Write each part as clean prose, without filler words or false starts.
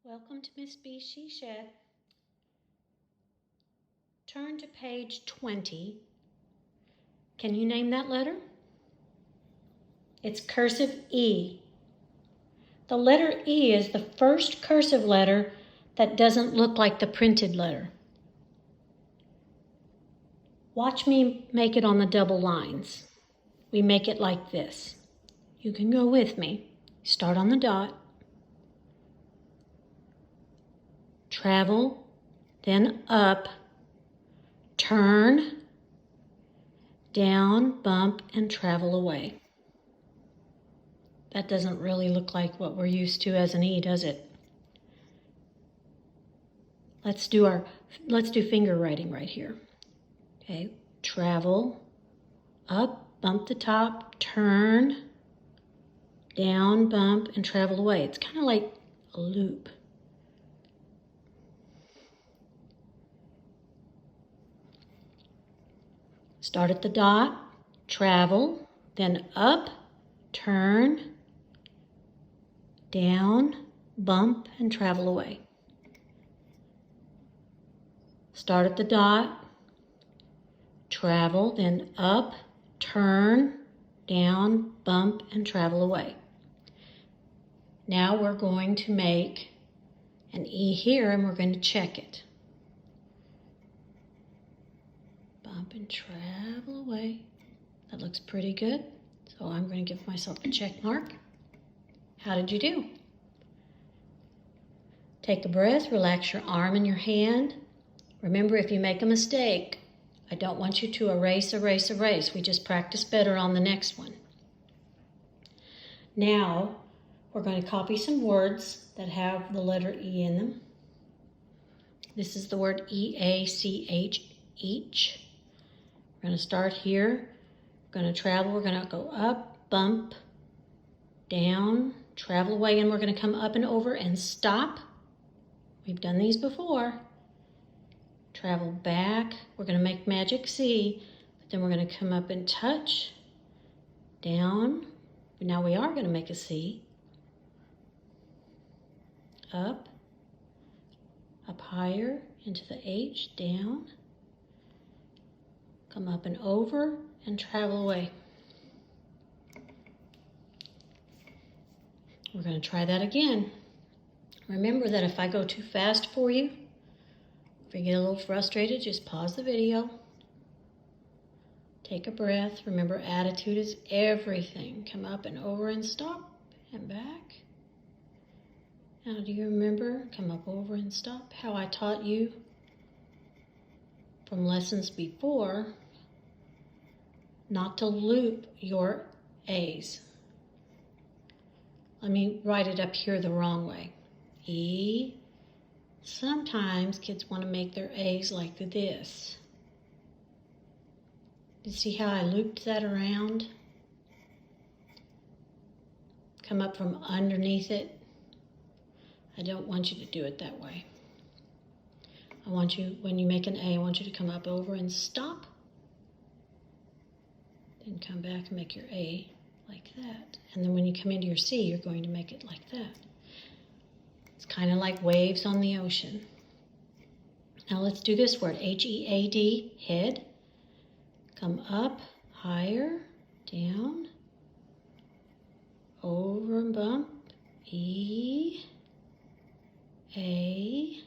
Welcome to Miss B's She Shed. Turn to page 20. Can you name that letter? It's cursive E. The letter E is the first cursive letter that doesn't look like the printed letter. Watch me make it on the double lines. We make it like this. You can go with me. Start on the dot. Travel, then up, turn, down, bump, and travel away. That doesn't really look like what we're used to as an E, does it? Let's do finger writing right here. Okay, travel, up, bump the top, turn, down, bump, and travel away. It's kind of like a loop. Start at the dot, travel, then up, turn, down, bump, and travel away. Start at the dot, travel, then up, turn, down, bump, and travel away. Now we're going to make an E here and we're going to check it. Bump and travel away. That looks pretty good. So I'm going to give myself a check mark. How did you do? Take a breath, relax your arm and your hand. Remember, if you make a mistake, I don't want you to erase. We just practice better on the next one. Now, we're going to copy some words that have the letter E in them. This is the word E-A-C-H, each. We're going to start here. We're going to travel. We're going to go up, bump, down, travel away, and we're going to come up and over and stop. We've done these before. Travel back. We're going to make magic C, but then we're going to come up and touch, down. Now we are going to make a C. Up higher into the H, down. Come up and over and travel away. We're going to try that again. Remember that if I go too fast for you, if you get a little frustrated, just pause the video. Take a breath. Remember, attitude is everything. Come up and over and stop and back. Now, do you remember? Come up, over, and stop. How I taught you from lessons before not to loop your A's. Let me write it up here the wrong way. E. Sometimes kids want to make their A's like this. You see how I looped that around? Come up from underneath it. I don't want you to do it that way. I want you, when you make an A, I want you to come up, over, and stop. Then come back and make your A like that. And then when you come into your C, you're going to make it like that. It's kind of like waves on the ocean. Now let's do this word, H-E-A-D, head. Come up, higher, down, over and bump, E, A,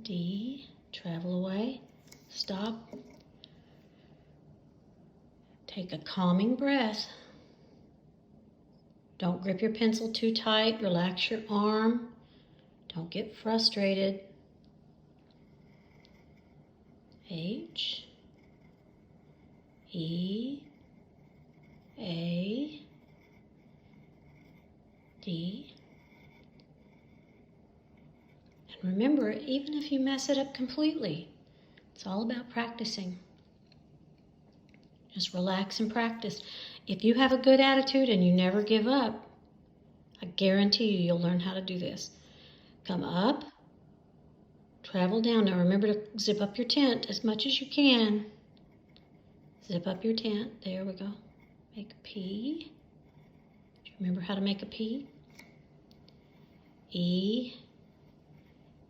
D, travel away, stop. Take a calming breath. Don't grip your pencil too tight. Relax your arm. Don't get frustrated. H, E, A, D. And remember, even if you mess it up completely, it's all about practicing. Just relax and practice. If you have a good attitude and you never give up, I guarantee you'll learn how to do this. Come up, travel down. Now remember to zip up your tent as much as you can. Zip up your tent. There we go. Make a P. Do you remember how to make a P? E,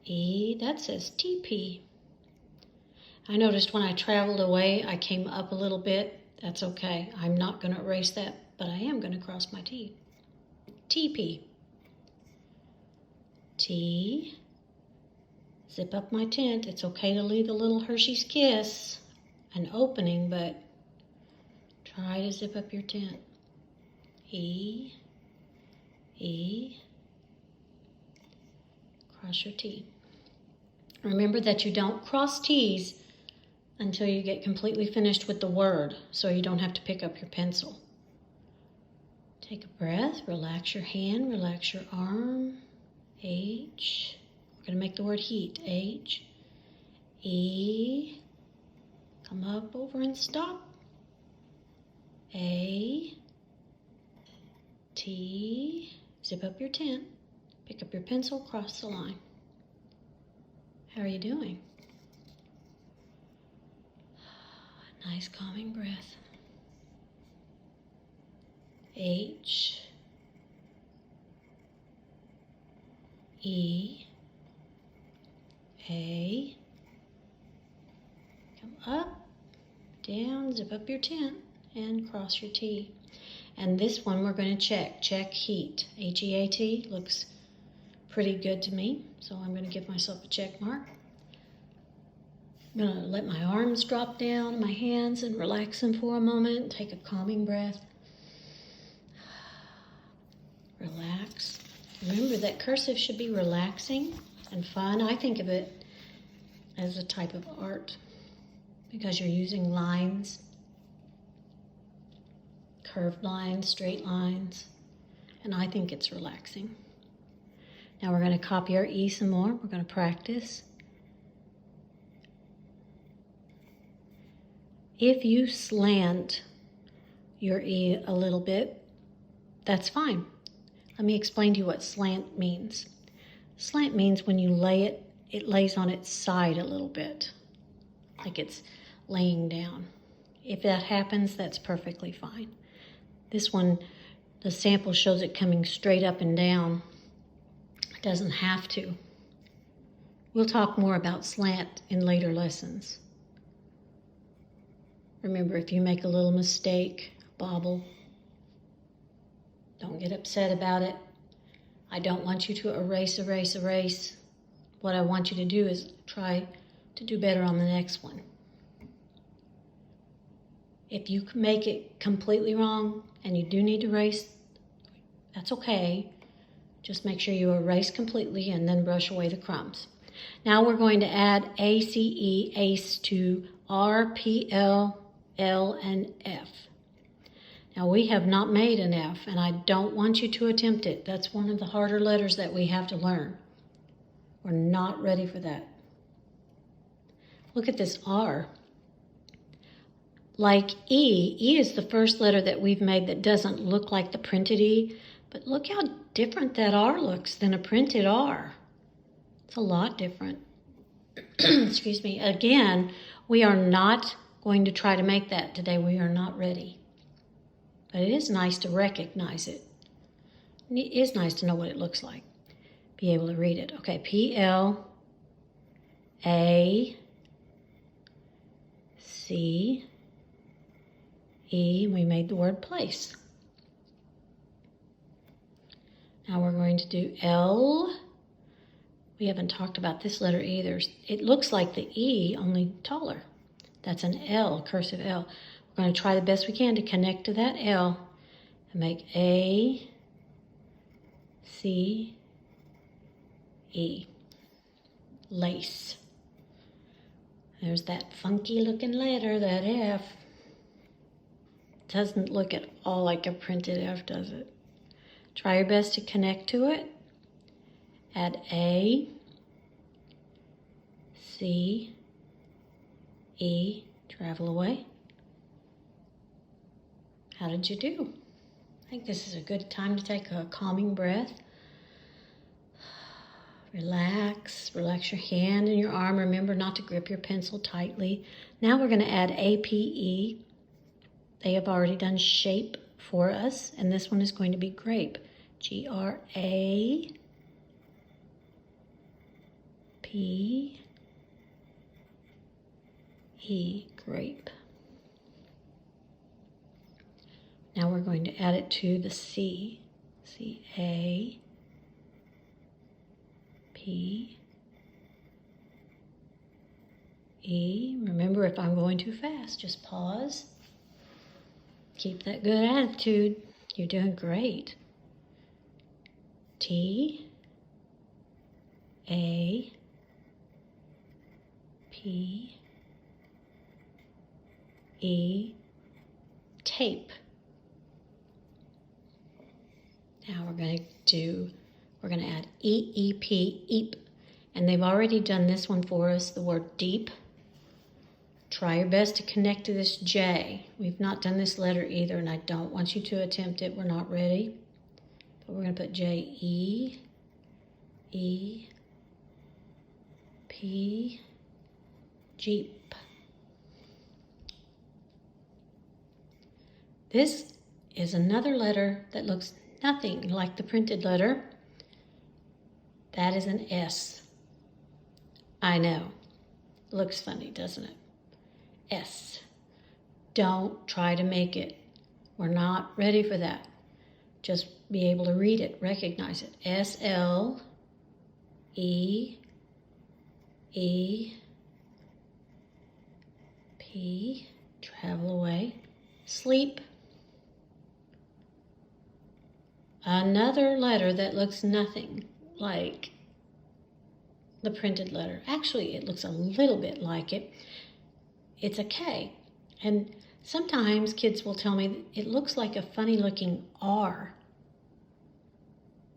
E, that says TP. I noticed when I traveled away, I came up a little bit. That's okay. I'm not going to erase that, but I am going to cross my T. TP. T. Zip up my tent. It's okay to leave a little Hershey's Kiss, an opening, but try to zip up your tent. E. E. Cross your T. Remember that you don't cross T's until you get completely finished with the word, so you don't have to pick up your pencil. Take a breath, relax your hand, relax your arm. H. We're going to make the word heat. H. E. Come up, over, and stop. A. T. Zip up your tent. Pick up your pencil, cross the line. How are you doing? Nice calming breath. H. E. A. Come up, down, zip up your tent, and cross your T. And this one we're going to check. Check heat. H-E-A-T looks pretty good to me, so I'm going to give myself a check mark. I'm going to let my arms drop down, my hands, and relax them for a moment. Take a calming breath. Relax. Remember that cursive should be relaxing and fun. I think of it as a type of art because you're using lines, curved lines, straight lines, and I think it's relaxing. Now we're going to copy our E some more. We're going to practice. If you slant your E a little bit, that's fine. Let me explain to you what slant means. Slant means when you lay it, it lays on its side a little bit, like it's laying down. If that happens, that's perfectly fine. This one, the sample shows it coming straight up and down. It doesn't have to. We'll talk more about slant in later lessons. Remember, if you make a little mistake, bobble, don't get upset about it. I don't want you to erase. What I want you to do is try to do better on the next one. If you make it completely wrong and you do need to erase, that's okay. Just make sure you erase completely and then brush away the crumbs. Now we're going to add ACE to R, P, L, L, and F. Now we have not made an F, and I don't want you to attempt it. That's one of the harder letters that we have to learn. We're not ready for that. Look at this R. Like E, E is the first letter that we've made that doesn't look like the printed E, but look how different that R looks than a printed R. It's a lot different. Excuse me. Again, we are not going to try to make that today. We are not ready. But it is nice to recognize it. It is nice to know what it looks like. Be able to read it. Okay, P-L-A-C-E. We made the word place. Now we're going to do L. We haven't talked about this letter either. It looks like the E, only taller. That's an L, cursive L. We're going to try the best we can to connect to that L and make A, C, E. Lace. There's that funky looking letter, that F. Doesn't look at all like a printed F, does it? Try your best to connect to it. Add A, C, E, travel away. How did you do? I think this is a good time to take a calming breath. Relax your hand and your arm. Remember not to grip your pencil tightly. Now we're going to add APE. They have already done shape for us, and this one is going to be grape. G-R-A-P-E. P, E, grape. Now we're going to add it to the C. C, A, P, E. Remember, if I'm going too fast, just pause. Keep that good attitude. You're doing great. T, A, P, E, tape. Now we're going to add E-E-P, eep. And they've already done this one for us, the word deep. Try your best to connect to this J. We've not done this letter either, and I don't want you to attempt it. We're not ready. But we're going to put J, E, E, P, Jeep. This is another letter that looks nothing like the printed letter. That is an S. I know. Looks funny, doesn't it? S. Don't try to make it. We're not ready for that. Just be able to read it, recognize it. S, L, E, E, P, travel away, sleep. Another letter that looks nothing like the printed letter. Actually, it looks a little bit like it. It's a K. And sometimes kids will tell me it looks like a funny looking R.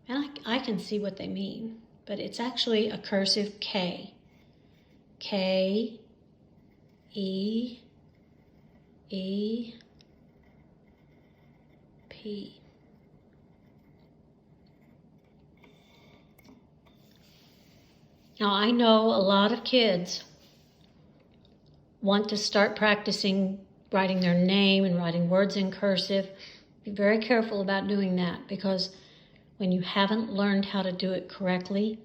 And I can see what they mean, but it's actually a cursive K. K, E, E, P. Now, I know a lot of kids want to start practicing writing their name and writing words in cursive. Be very careful about doing that, because when you haven't learned how to do it correctly,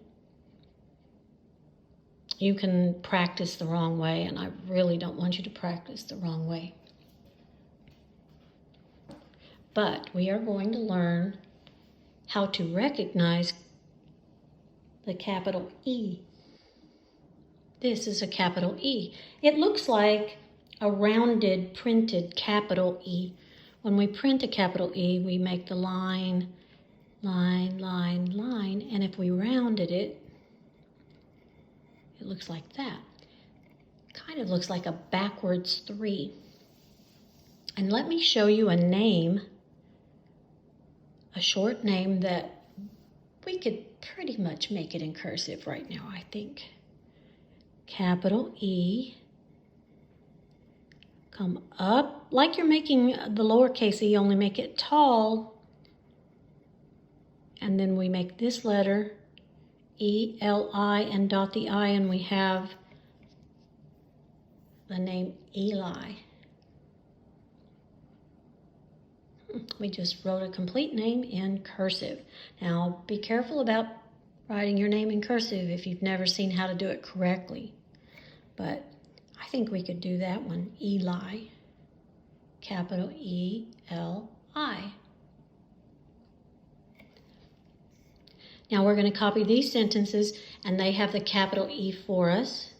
you can practice the wrong way, and I really don't want you to practice the wrong way. But we are going to learn how to recognize the capital E. This is a capital E. It looks like a rounded printed capital E. When we print a capital E, we make the line, line, line, line, and if we rounded it, it looks like that. Kind of looks like a backwards 3. And let me show you a name, a short name that we could pretty much make it in cursive right now, I think. Capital E, come up, like you're making the lowercase e, only make it tall, and then we make this letter E-L-I and dot the I, and we have the name Eli. We just wrote a complete name in cursive. Now, be careful about writing your name in cursive if you've never seen how to do it correctly. But I think we could do that one. Eli, capital E-L-I. Now we're going to copy these sentences, and they have the capital E for us.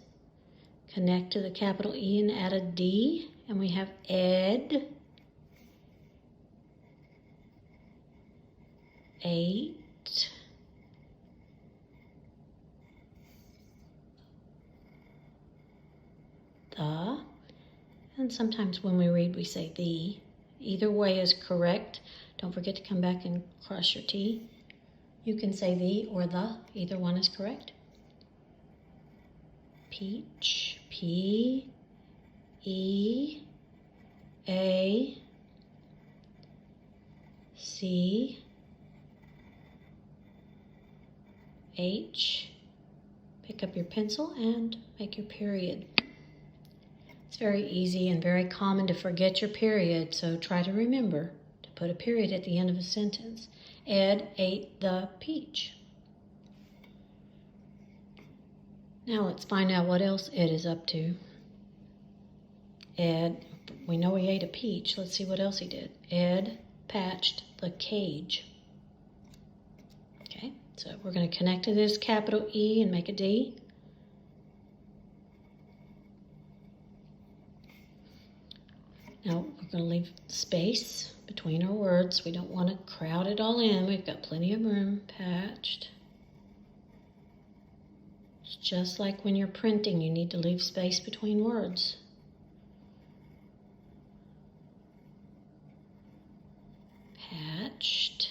Connect to the capital E and add a D, and we have Ed, 8, the, and sometimes when we read we say the. Either way is correct. Don't forget to come back and cross your T. You can say the or the, either one is correct. Peach, P, E, A, C, H. Pick up your pencil and make your period. It's very easy and very common to forget your period, so try to remember to put a period at the end of a sentence. Ed ate the peach. Now let's find out what else Ed is up to. Ed, we know he ate a peach. Let's see what else he did. Ed patched the cage. Okay, so we're going to connect to this capital E and make a D. Now we're going to leave space between our words. We don't want to crowd it all in. We've got plenty of room. Patched. It's just like when you're printing, you need to leave space between words. Patched.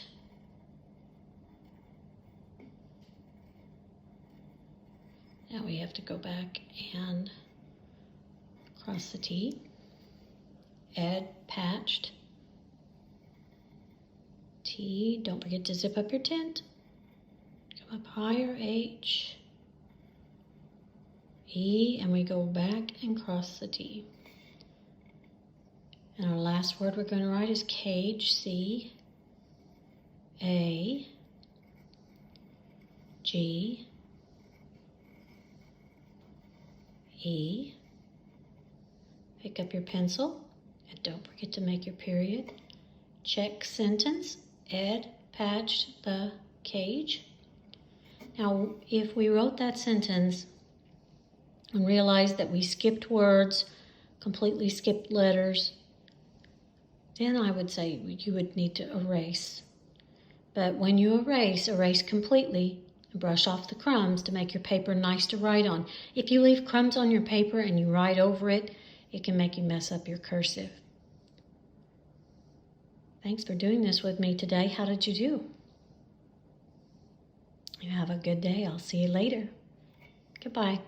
Now we have to go back and cross the T. Ed patched. T, don't forget to zip up your tent. Come up higher, H. E, and we go back and cross the T. And our last word we're going to write is cage, C. A. G. E. Pick up your pencil and don't forget to make your period. Check sentence. Ed patched the cage. Now, if we wrote that sentence and realized that we skipped words, completely skipped letters, then I would say you would need to erase. But when you erase completely and brush off the crumbs to make your paper nice to write on. If you leave crumbs on your paper and you write over it, it can make you mess up your cursive. Thanks for doing this with me today. How did you do? You have a good day. I'll see you later. Goodbye.